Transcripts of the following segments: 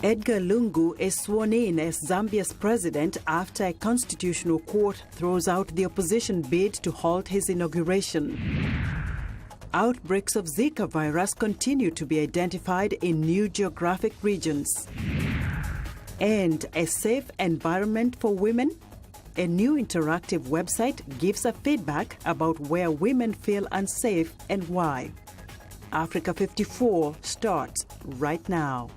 Edgar Lungu is sworn in as Zambia's president after a constitutional court throws out the opposition bid to halt his inauguration. Outbreaks of Zika virus continue to be identified in new geographic regions. And a safe environment for women? A new interactive website gives a feedback about where women feel unsafe and why. Africa 54 starts right now.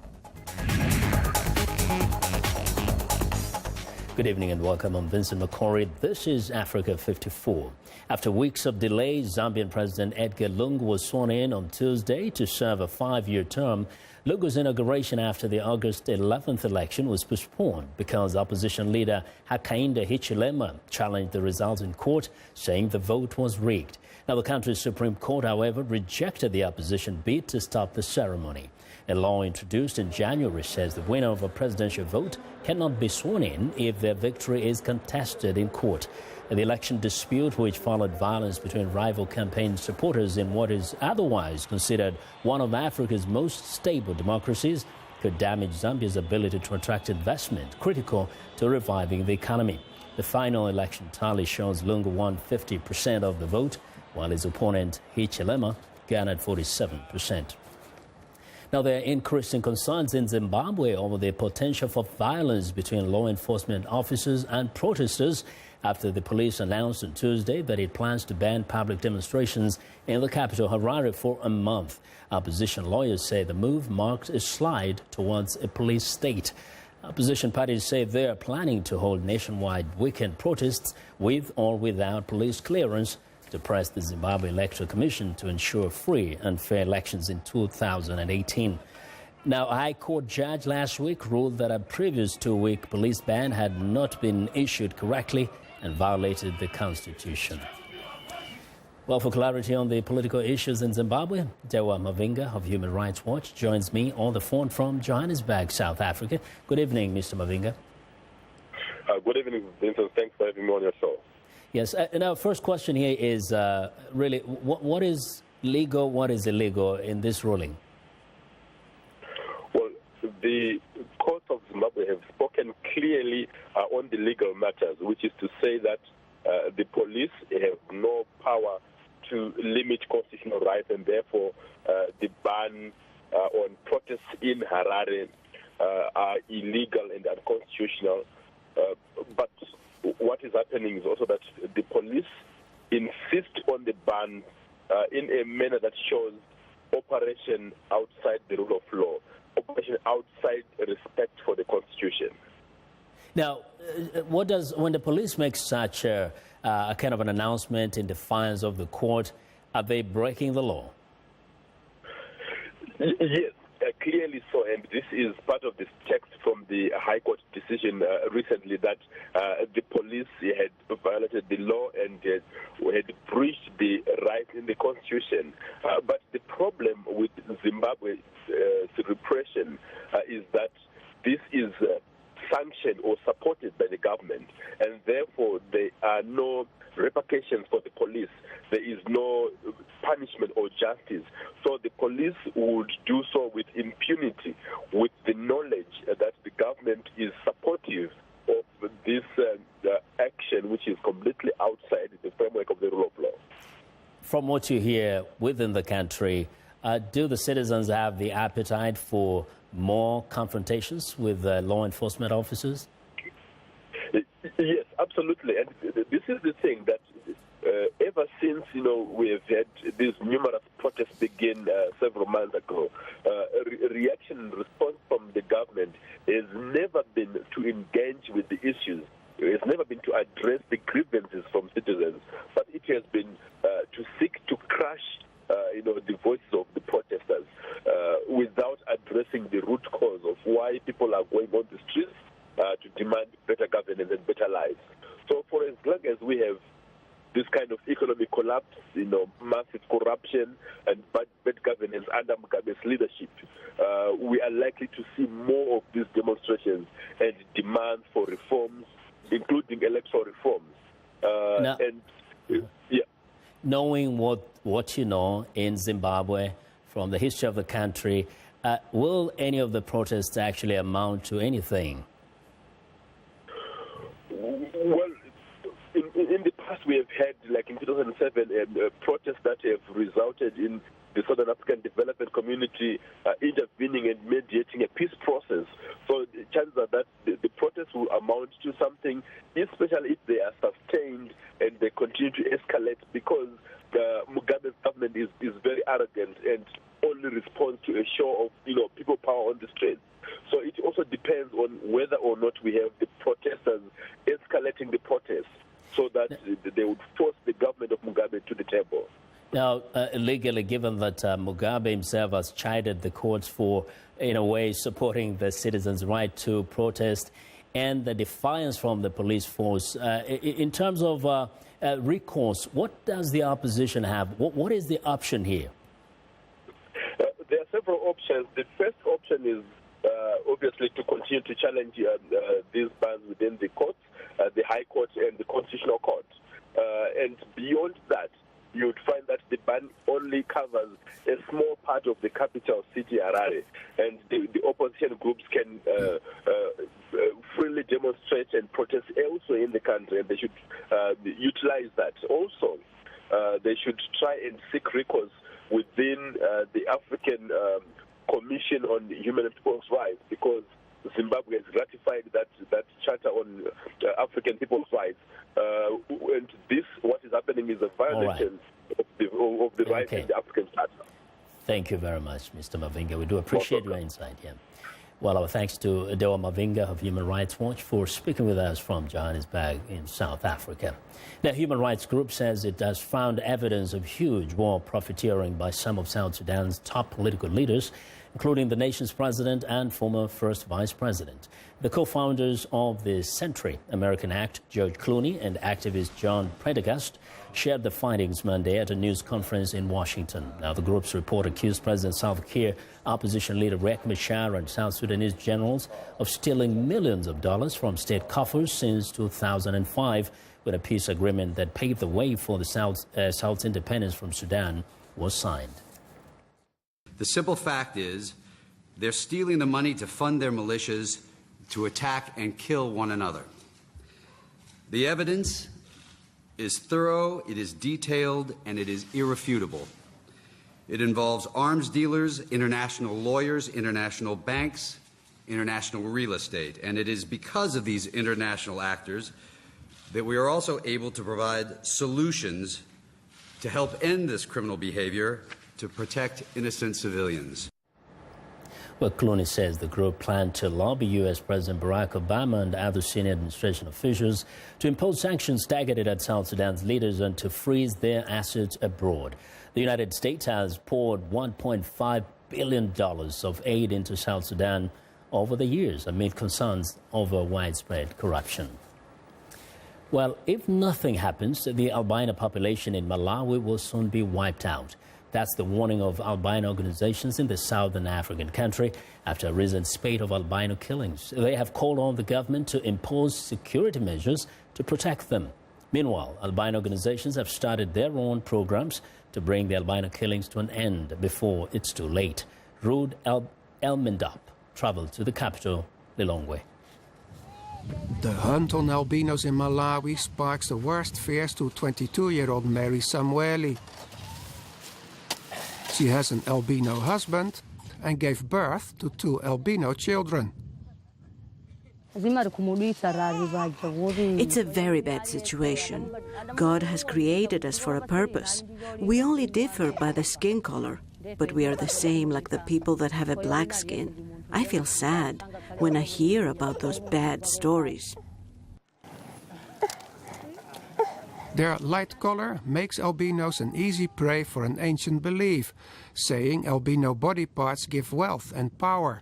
Good evening and welcome. I'm Vincent Makori. This is Africa 54. After weeks of delay, Zambian President Edgar Lungu was sworn in on Tuesday to serve a 5-year term. Lungu's inauguration after the August 11th election was postponed because opposition leader Hakainde Hichilema challenged the result in court, saying the vote was rigged. Now, the country's Supreme Court, however, rejected the opposition bid to stop the ceremony. A law introduced in January says the winner of a presidential vote cannot be sworn in if their victory is contested in court. The election dispute, which followed violence between rival campaign supporters in what is otherwise considered one of Africa's most stable democracies, could damage Zambia's ability to attract investment, critical to reviving the economy. The final election tally shows Lungu won 50% of the vote, while his opponent Hichilema garnered 47%. Now, there are increasing concerns in Zimbabwe over the potential for violence between law enforcement officers and protesters after the police announced on Tuesday that it plans to ban public demonstrations in the capital, Harare, for a month. Opposition lawyers say the move marks a slide towards a police state. Opposition parties say they are planning to hold nationwide weekend protests with or without police clearance to press the Zimbabwe Electoral Commission to ensure free and fair elections in 2018. Now, a High Court judge last week ruled that a previous 2-week police ban had not been issued correctly and violated the Constitution. Well, for clarity on the political issues in Zimbabwe, Dewa Mavinga of Human Rights Watch joins me on the phone from Johannesburg, South Africa. Good evening, Mr. Mavinga. Good evening, Vincent. Thanks for having me on your show. Yes. And our first question here is really what is legal, what is illegal in this ruling? Well, the courts of Zimbabwe have spoken clearly on the legal matters, which is to say that the police have no power to limit constitutional rights, and therefore the ban on protests in Harare are illegal and unconstitutional. But what is happening is also that the police insist on the ban in a manner that shows operation outside the rule of law, operation outside respect for the Constitution. Now, when the police make such a kind of an announcement in defiance of the court, are they breaking the law? Yes. Clearly so, and this is part of this text from the High Court decision recently that the police had violated the law and had breached the right in the Constitution. But the problem with Zimbabwe's repression is that this is sanctioned or supported by the government, and therefore there are no repercussions for the police. There is no punishment or justice. So the police would do so with impunity, with the knowledge that the government is supportive of this action, which is completely outside the framework of the rule of law. From what you hear within the country, do the citizens have the appetite for more confrontations with law enforcement officers? Yes, absolutely. And this is the thing that ever since, we have had these numerous protests begin several months ago, reaction and response from the government has never been to engage with the issues. It has never been to address the grievances from citizens, but it has been to seek to crush the voices of the protesters without addressing the root cause of why people are going on the streets to demand better governance and better lives. So for as long as we have this kind of economic collapse, massive corruption and bad governance under Mugabe's leadership, we are likely to see more of these demonstrations and demands for reforms, including electoral reforms. Knowing what you know in Zimbabwe from the history of the country, Will any of the protests actually amount to anything? Well, in the past we have had, like in 2007, protests that have resulted in the Southern African Development Community intervening and mediating a peace process. So the chances are that the protests will amount to something, especially if they are sustained and they continue to escalate, because Mugabe's government is very arrogant and only responds to a show of people power on the streets. So it also depends on whether or not we have the protesters escalating the protests so that they would force the government of Mugabe to the table. Now, legally, given that Mugabe himself has chided the courts for, in a way, supporting the citizens' right to protest and the defiance from the police force, in terms of recourse, what does the opposition have? What is the option here? There are several options. The first option is obviously to continue to challenge these bans within the courts, the High Court and the Constitutional Court. And beyond that, you would find that the ban only covers a small part of the capital city, Harare, and the opposition groups can freely demonstrate and protest elsewhere in the country, and they should utilize that. Also, they should try and seek recourse within the African Commission on Human and People's Rights, because Zimbabwe has ratified that Charter on African People's Rights, and this, what is happening, is a violation of the rights of the African Charter. Thank you very much, Mr. Mavinga. We do appreciate your insight here. Well, our thanks to Dewa Mavinga of Human Rights Watch for speaking with us from Johannesburg in South Africa. The Human Rights Group says it has found evidence of huge war profiteering by some of South Sudan's top political leaders, including the nation's president and former first vice president. The co-founders of the Century American Act, George Clooney and activist John Prendergast, shared the findings Monday at a news conference in Washington. Now, the group's report accused President Salva Kiir, opposition leader Riek Machar and South Sudanese generals of stealing millions of dollars from state coffers since 2005, when a peace agreement that paved the way for the South's independence from Sudan was signed. The simple fact is they're stealing the money to fund their militias to attack and kill one another. The evidence is thorough, it is detailed, and it is irrefutable. It involves arms dealers, international lawyers, international banks, international real estate. And it is because of these international actors that we are also able to provide solutions to help end this criminal behavior, to protect innocent civilians. Well, Clooney says the group planned to lobby U.S. President Barack Obama and other senior administration officials to impose sanctions targeted at South Sudan's leaders and to freeze their assets abroad. The United States has poured $1.5 billion of aid into South Sudan over the years amid concerns over widespread corruption. Well, if nothing happens, the albino population in Malawi will soon be wiped out. That's the warning of albino organizations in the southern African country after a recent spate of albino killings. They have called on the government to impose security measures to protect them. Meanwhile, albino organizations have started their own programs to bring the albino killings to an end before it's too late. Ruud Elmendop traveled to the capital, Lilongwe. The hunt on albinos in Malawi sparks the worst fears to 22-year-old Mary Samueli. She has an albino husband and gave birth to 2 albino children. It's a very bad situation. God has created us for a purpose. We only differ by the skin color, but we are the same like the people that have a black skin. I feel sad when I hear about those bad stories. Their light color makes albinos an easy prey for an ancient belief, saying albino body parts give wealth and power.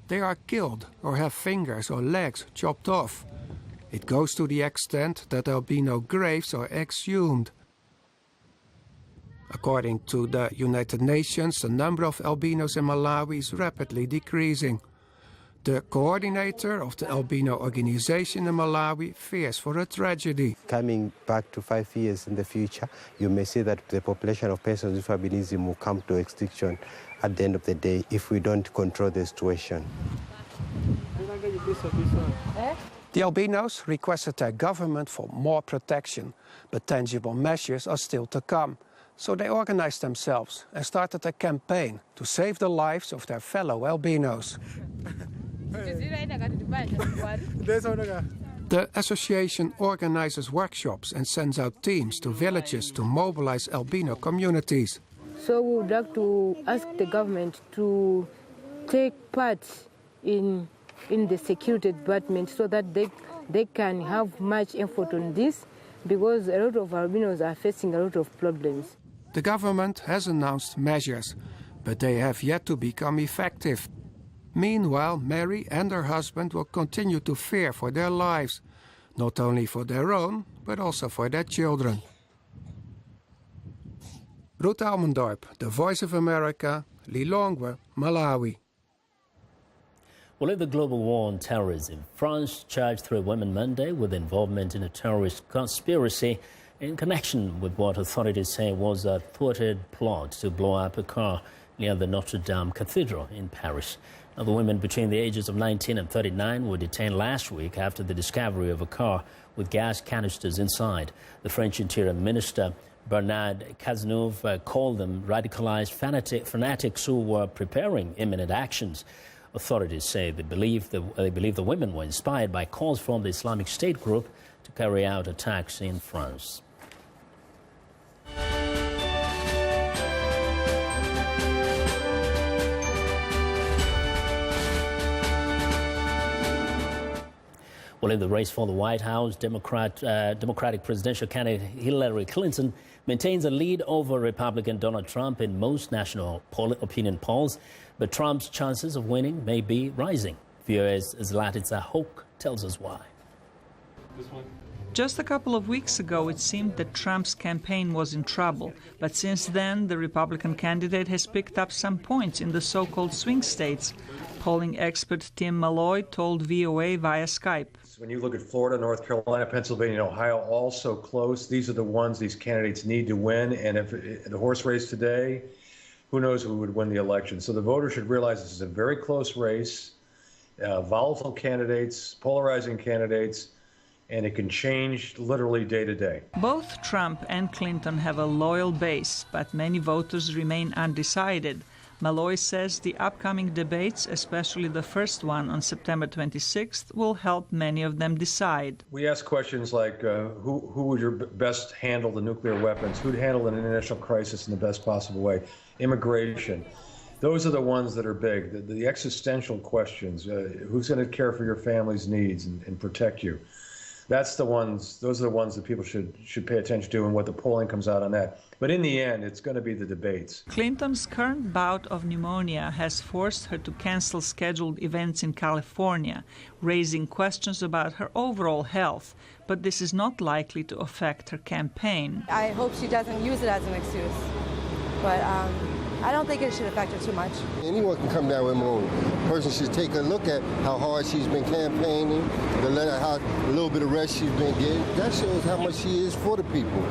They are killed or have fingers or legs chopped off. It goes to the extent that albino graves are exhumed. According to the United Nations, the number of albinos in Malawi is rapidly decreasing. The coordinator of the albino organization in Malawi fears for a tragedy. Coming back to 5 years in the future, you may see that the population of persons with albinism will come to extinction at the end of the day if we don't control the situation. The albinos requested their government for more protection, but tangible measures are still to come. So they organized themselves and started a campaign to save the lives of their fellow albinos. The association organizes workshops and sends out teams to villages to mobilize albino communities. So we would like to ask the government to take part in the security department so that they can have much effort on this, because a lot of albinos are facing a lot of problems. The government has announced measures, but they have yet to become effective. Meanwhile, Mary and her husband will continue to fear for their lives, not only for their own, but also for their children. Ruth Almendorp, The Voice of America, Lilongwe, Malawi. Well, in the global war on terrorism, France charged 3 women Monday with involvement in a terrorist conspiracy in connection with what authorities say was a thwarted plot to blow up a car near the Notre Dame Cathedral in Paris. Now, the women between the ages of 19 and 39 were detained last week after the discovery of a car with gas canisters inside. The French Interior Minister Bernard Cazeneuve called them radicalized fanatics who were preparing imminent actions. Authorities say they believe the women were inspired by calls from the Islamic State group to carry out attacks in France. Well, in the race for the White House, Democratic presidential candidate Hillary Clinton maintains a lead over Republican Donald Trump in most national opinion polls, but Trump's chances of winning may be rising. VOA's Zlatica Hoke tells us why. Just a couple of weeks ago, it seemed that Trump's campaign was in trouble. But since then, the Republican candidate has picked up some points in the so-called swing states. Polling expert Tim Malloy told VOA via Skype. When you look at Florida, North Carolina, Pennsylvania, and Ohio, all so close, these are the ones these candidates need to win. And if the horse race today, who knows who would win the election. So the voters should realize this is a very close race, volatile candidates, polarizing candidates, and it can change literally day to day. Both Trump and Clinton have a loyal base, but many voters remain undecided. Malloy says the upcoming debates, especially the first one on September 26th, will help many of them decide. We ask questions like, who would best handle the nuclear weapons? Who'd handle an international crisis in the best possible way? Immigration. Those are the ones that are big. The existential questions. Who's going to care for your family's needs and protect you? Those are the ones that people should pay attention to and what the polling comes out on that. But in the end, it's going to be the debates. Clinton's current bout of pneumonia has forced her to cancel scheduled events in California, raising questions about her overall health. But this is not likely to affect her campaign. I hope she doesn't use it as an excuse. But I don't think it should affect her too much. Anyone can come down with pneumonia. A person should take a look at how hard she's been campaigning, how a little bit of rest she's been getting. That shows how much she is for the people,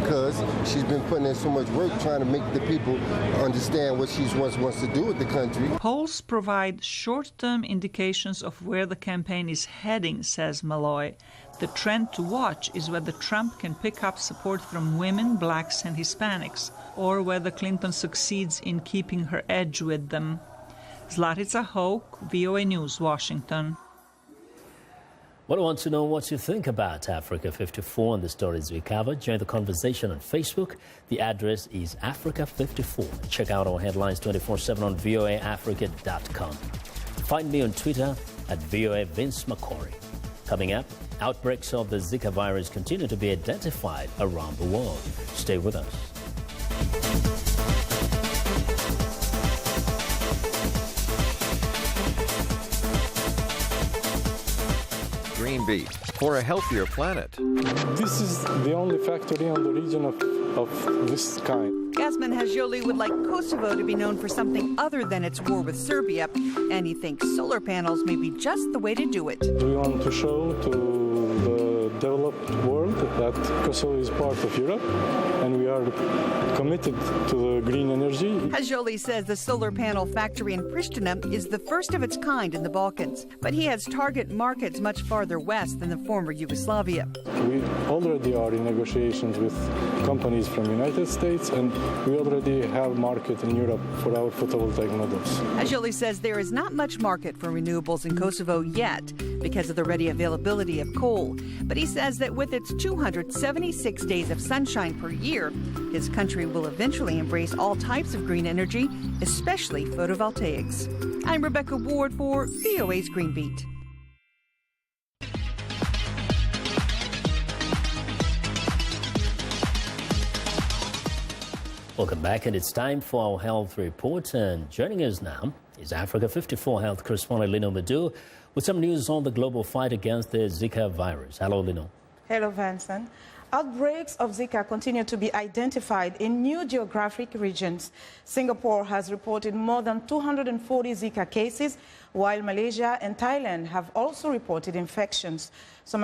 because she's been putting in so much work trying to make the people understand what she wants to do with the country. Polls provide short-term indications of where the campaign is heading, says Malloy. The trend to watch is whether Trump can pick up support from women, blacks and Hispanics, or whether Clinton succeeds in keeping her edge with them. Zlatica Hoke, VOA News, Washington. Well, I want to know what you think about Africa 54 and the stories we covered. Join the conversation on Facebook. The address is Africa 54. Check out our headlines 24/7 on voaafrica.com. Find me on Twitter at VOA Vince Makori. Coming up, outbreaks of the Zika virus continue to be identified around the world. Stay with us. Green Beat for a healthier planet. This is the only factory on the region of of this kind. Gasman Hajjoli would like Kosovo to be known for something other than its war with Serbia, and he thinks solar panels may be just the way to do it. We want to show to the developed world that Kosovo is part of Europe, and we are committed to the green energy. Hajjoli says the solar panel factory in Pristina is the first of its kind in the Balkans, but he has target markets much farther west than the former Yugoslavia. We already are in negotiations with companies from the United States, and we already have market in Europe for our photovoltaic models. Hajjoli says there is not much market for renewables in Kosovo yet because of the ready availability of coal. But he says that with its 276 days of sunshine per year, his country will eventually embrace all types of green energy, especially photovoltaics. I'm Rebecca Ward for VOA's Green Beat. Welcome back, and it's time for our health report. And joining us now is Africa 54 health correspondent Lino Madu with some news on the global fight against the Zika virus. Hello, Lino. Hello, Vincent. Outbreaks of Zika continue to be identified in new geographic regions. Singapore has reported more than 240 Zika cases, while Malaysia and Thailand have also reported infections. South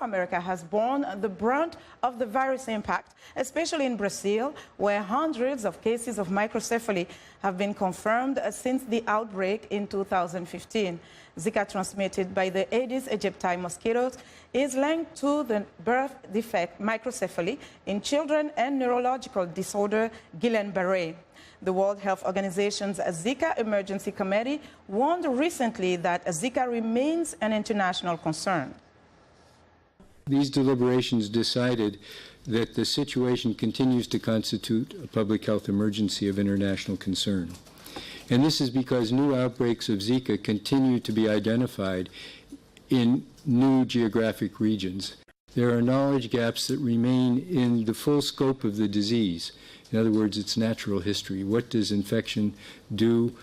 America has borne the brunt of the virus impact, especially in Brazil, where hundreds of cases of microcephaly have been confirmed since the outbreak in 2015. Zika, transmitted by the Aedes aegypti mosquitoes, is linked to the birth defect microcephaly in children and neurological disorder Guillain-Barré. The World Health Organization's Zika Emergency Committee warned recently that Zika remains an international concern. These deliberations decided that the situation continues to constitute a public health emergency of international concern. And this is because new outbreaks of Zika continue to be identified in new geographic regions. There are knowledge gaps that remain in the full scope of the disease. In other words, its natural history. What does infection do?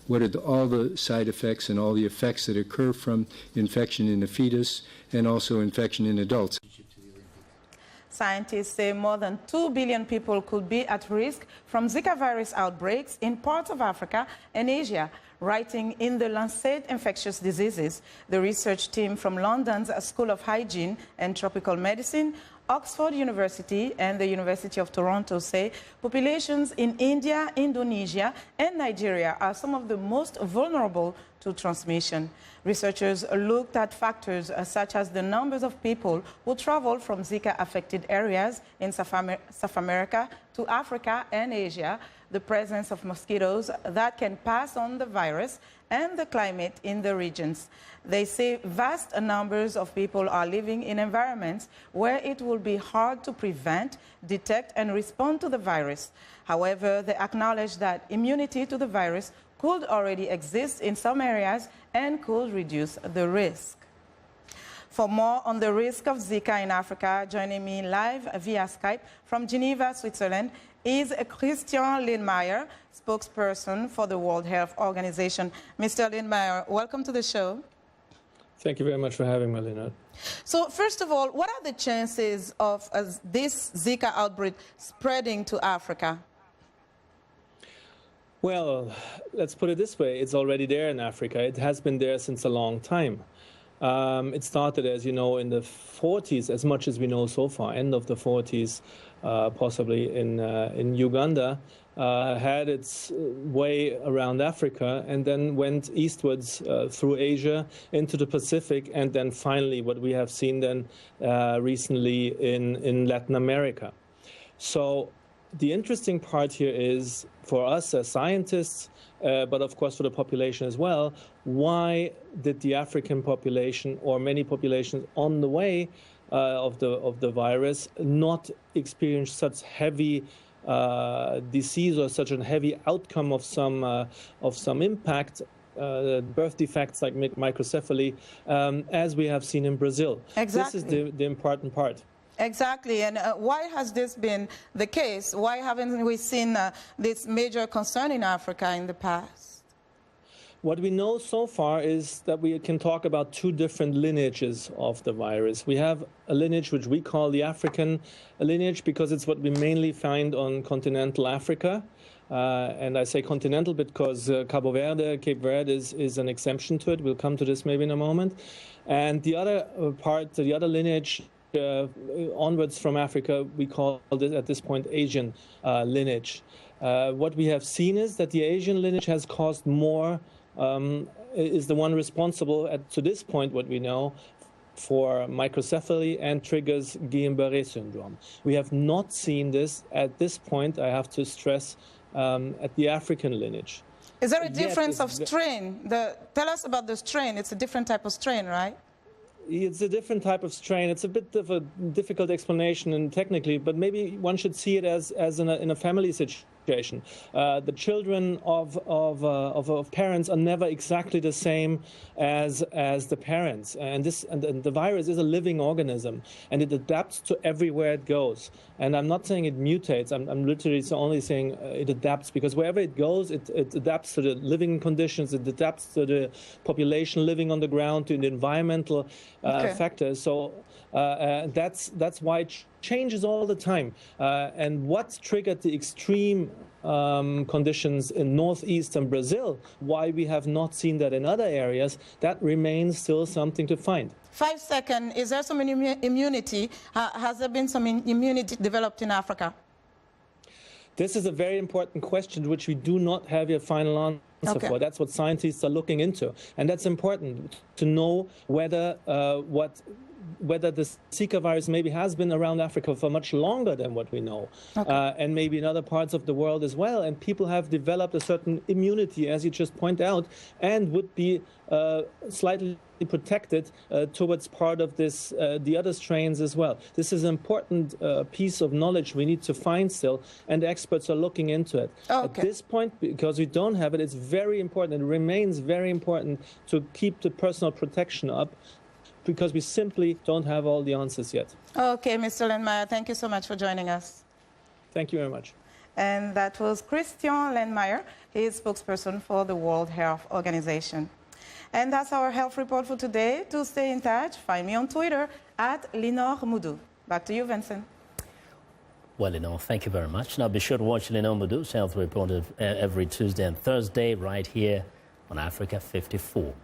What are all the side effects and all the effects that occur from infection in a fetus and also infection in adults? Scientists say more than 2 billion people could be at risk from Zika virus outbreaks in parts of Africa and Asia. Writing in the Lancet Infectious Diseases, the research team from London's School of Hygiene and Tropical Medicine, Oxford University and the University of Toronto say populations in India, Indonesia and Nigeria are some of the most vulnerable to transmission. Researchers looked at factors such as the numbers of people who travel from Zika-affected areas in South America to Africa and Asia, the presence of mosquitoes that can pass on the virus, and the climate in the regions. They say vast numbers of people are living in environments where it will be hard to prevent, detect, and respond to the virus. However, they acknowledge that immunity to the virus could already exist in some areas and could reduce the risk. For more on the risk of Zika in Africa, joining me live via Skype from Geneva, Switzerland, is Christian Lindmeier, spokesperson for the World Health Organization. Mr. Lindmeier, welcome to the show. Thank you very much for having me, Leonard. So first of all, what are the chances of this Zika outbreak spreading to Africa? Well, let's put it this way. It's already there in Africa. It has been there since a long time. It started, as you know, in the 40s, as much as we know so far, end of the 40s, possibly in Uganda, had its way around Africa and then went eastwards through Asia into the Pacific, and then finally what we have seen then recently in Latin America. So the interesting part here is, for us as scientists, but of course for the population as well, why did the African population or many populations on the way of the virus not experience such heavy disease or such a heavy outcome of some impact, birth defects like microcephaly, as we have seen in Brazil? Exactly. This is the important part. Exactly, and why has this been the case? Why haven't we seen this major concern in Africa in the past? What we know so far is that we can talk about two different lineages of the virus. We have a lineage which we call the African lineage because it's what we mainly find on continental Africa. And I say continental because Cape Verde is an exemption to it. We'll come to this maybe in a moment. And the other part, the other lineage onwards from Africa, we call it at this point Asian lineage. What we have seen is that the Asian lineage has caused more, is the one responsible to this point, what we know, for microcephaly and triggers Guillain-Barré syndrome. We have not seen this at this point, I have to stress, at the African lineage. Is there a difference of strain? Tell us about the strain. It's a different type of strain, right? It's a different type of strain. It's a bit of a difficult explanation and technically, but maybe one should see it as in a family situation. The children of parents are never exactly the same as the parents, and the virus is a living organism, and it adapts to everywhere it goes. And I'm not saying it mutates. I'm literally only saying it adapts, because wherever it goes, it adapts to the living conditions. It adapts to the population living on the ground, to the environmental factors. So that's why it changes all the time. And what triggered the extreme conditions in northeastern Brazil, why we have not seen that in other areas, that remains still something to find. 5 seconds, is there some immunity? Has there been some immunity developed in Africa? This is a very important question which we do not have a final answer for. That's what scientists are looking into. And that's important to know whether the Zika virus maybe has been around Africa for much longer than what we know, and maybe in other parts of the world as well. And people have developed a certain immunity, as you just point out, and would be slightly protected towards part of this, the other strains as well. This is an important piece of knowledge we need to find still, and experts are looking into it. At this point, because we don't have it, it's very important, it remains very important to keep the personal protection up, because we simply don't have all the answers yet. Okay, Mr. Lendmeyer, thank you so much for joining us. Thank you very much. And that was Christian Lendmeyer. He is spokesperson for the World Health Organization. And that's our health report for today. To stay in touch, find me on Twitter at Linor Moudou. Back to you, Vincent. Well, Linor, thank you very much. Now be sure to watch Linor Moudou's health report every Tuesday and Thursday right here on Africa 54.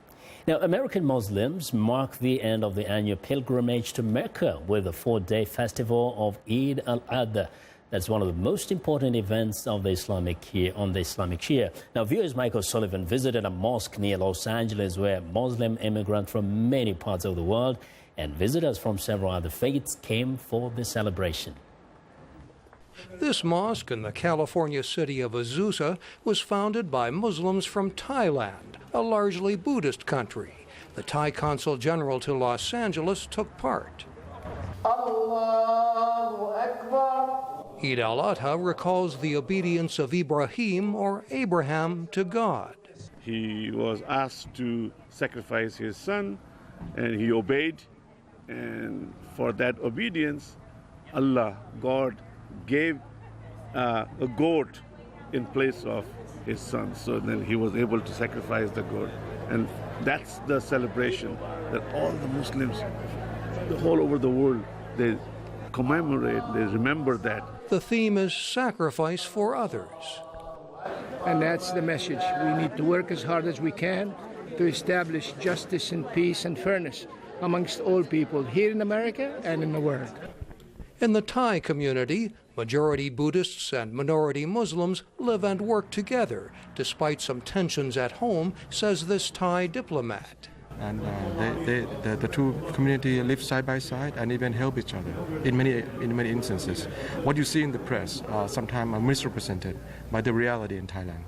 Now, American Muslims mark the end of the annual pilgrimage to Mecca with a 4-day festival of Eid al-Adha. That's one of the most important events of the Islamic year. Now, viewers, Michael Sullivan visited a mosque near Los Angeles where Muslim immigrants from many parts of the world and visitors from several other faiths came for the celebration. This mosque in the California city of Azusa was founded by Muslims from Thailand, a largely Buddhist country. The Thai consul general to Los Angeles took part. Allahu Akbar. Eid al-Adha recalls the obedience of Ibrahim, or Abraham, to God. He was asked to sacrifice his son, and he obeyed. And for that obedience, God, gave a goat in place of his son. So then he was able to sacrifice the goat. And that's the celebration that all the Muslims, all over the world, they commemorate, they remember that. The theme is sacrifice for others. And that's the message. We need to work as hard as we can to establish justice and peace and fairness amongst all people here in America and in the world. In the Thai community, majority Buddhists and minority Muslims live and work together, despite some tensions at home, says this Thai diplomat. And the two communities live side by side and even help each other in many instances. What you see in the press sometimes are misrepresented by the reality in Thailand.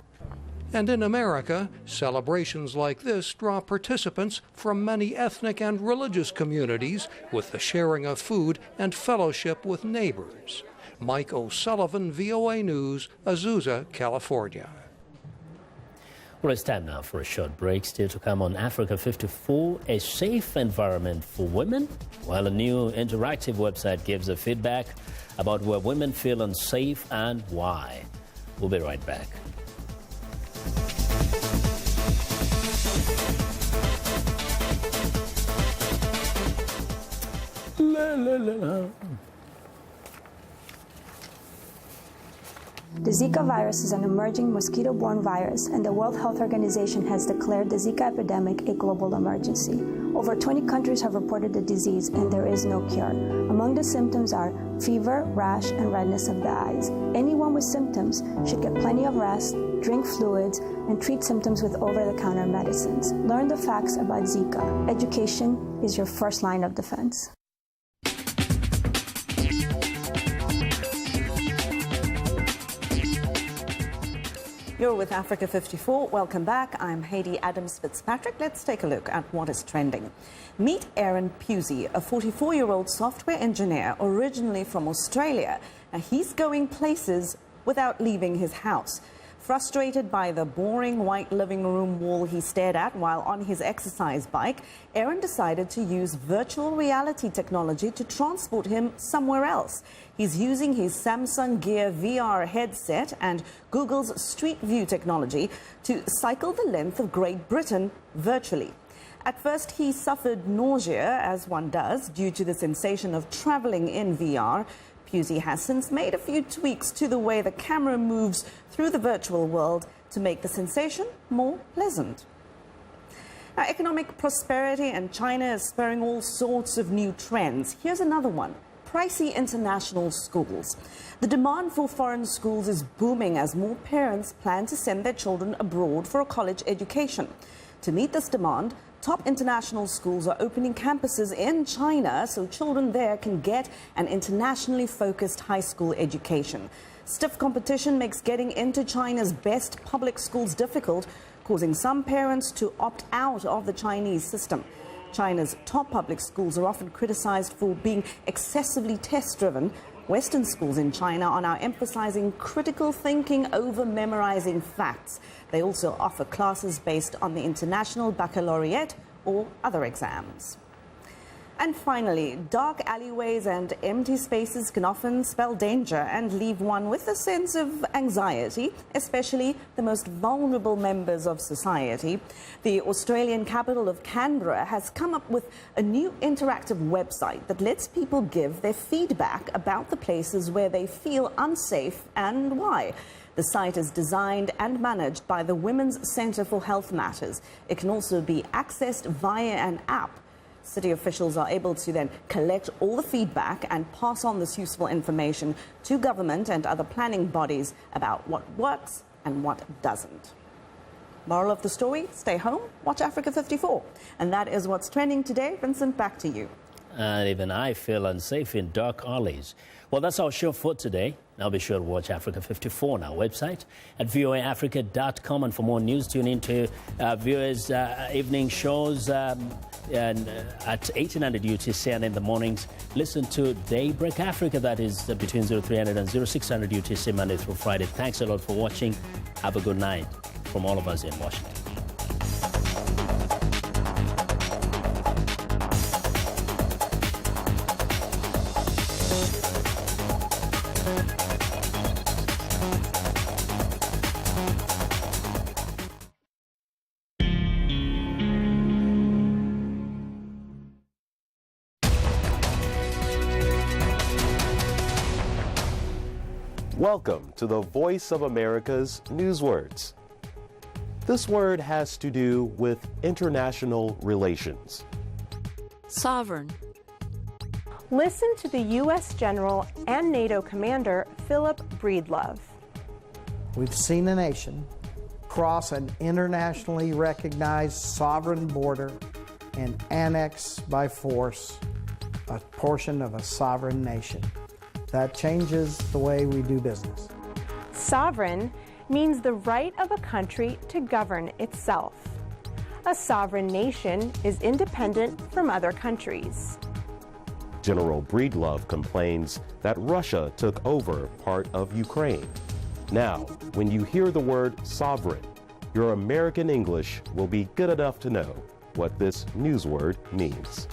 And in America, celebrations like this draw participants from many ethnic and religious communities with the sharing of food and fellowship with neighbors. Mike O'Sullivan, VOA News, Azusa, California. Well, it's time now for a short break. Still to come on Africa 54, a safe environment for women. While a new interactive website gives a feedback about where women feel unsafe and why. We'll be right back. La, la, la, la. The Zika virus is an emerging mosquito-borne virus, and the World Health Organization has declared the Zika epidemic a global emergency. Over 20 countries have reported the disease, and there is no cure. Among the symptoms are fever, rash, and redness of the eyes. Anyone with symptoms should get plenty of rest, drink fluids, and treat symptoms with over-the-counter medicines. Learn the facts about Zika. Education is your first line of defense. You're with Africa 54. Welcome back. I'm Haiti Adams-Fitzpatrick. Let's take a look at what is trending. Meet Aaron Pusey, a 44-year-old software engineer originally from Australia. Now, he's going places without leaving his house. Frustrated by the boring white living room wall he stared at while on his exercise bike, Aaron decided to use virtual reality technology to transport him somewhere else. He's using his Samsung Gear VR headset and Google's Street View technology to cycle the length of Great Britain virtually. At first, he suffered nausea, as one does, due to the sensation of traveling in VR. Pusey has since made a few tweaks to the way the camera moves through the virtual world to make the sensation more pleasant. Now, economic prosperity in China is spurring all sorts of new trends. Here's another one: pricey international schools. The demand for foreign schools is booming as more parents plan to send their children abroad for a college education. To meet this demand, top international schools are opening campuses in China so children there can get an internationally focused high school education. Stiff competition makes getting into China's best public schools difficult, causing some parents to opt out of the Chinese system. China's top public schools are often criticized for being excessively test-driven. Western schools in China are now emphasizing critical thinking over memorizing facts. They also offer classes based on the International Baccalaureate or other exams. And finally, dark alleyways and empty spaces can often spell danger and leave one with a sense of anxiety, especially the most vulnerable members of society. The Australian capital of Canberra has come up with a new interactive website that lets people give their feedback about the places where they feel unsafe and why. The site is designed and managed by the Women's Centre for Health Matters. It can also be accessed via an app. City officials are able to then collect all the feedback and pass on this useful information to government and other planning bodies about what works and what doesn't. Moral of the story, stay home, watch Africa 54. And that is what's trending today. Vincent, back to you. And even I feel unsafe in dark alleys. Well, that's our show for today. Now be sure to watch Africa 54 on our website at voaafrica.com. And for more news, tune into viewers' evening shows and at 1800 UTC, and in the mornings, listen to Daybreak Africa. That is between 0300 and 0600 UTC, Monday through Friday. Thanks a lot for watching. Have a good night from all of us in Washington. Welcome to the Voice of America's Newswords. This word has to do with international relations. Sovereign. Listen to the U.S. General and NATO Commander Philip Breedlove. We've seen a nation cross an internationally recognized sovereign border and annex by force a portion of a sovereign nation. That changes the way we do business. Sovereign means the right of a country to govern itself. A sovereign nation is independent from other countries. General Breedlove complains that Russia took over part of Ukraine. Now, when you hear the word sovereign, your American English will be good enough to know what this newsword means.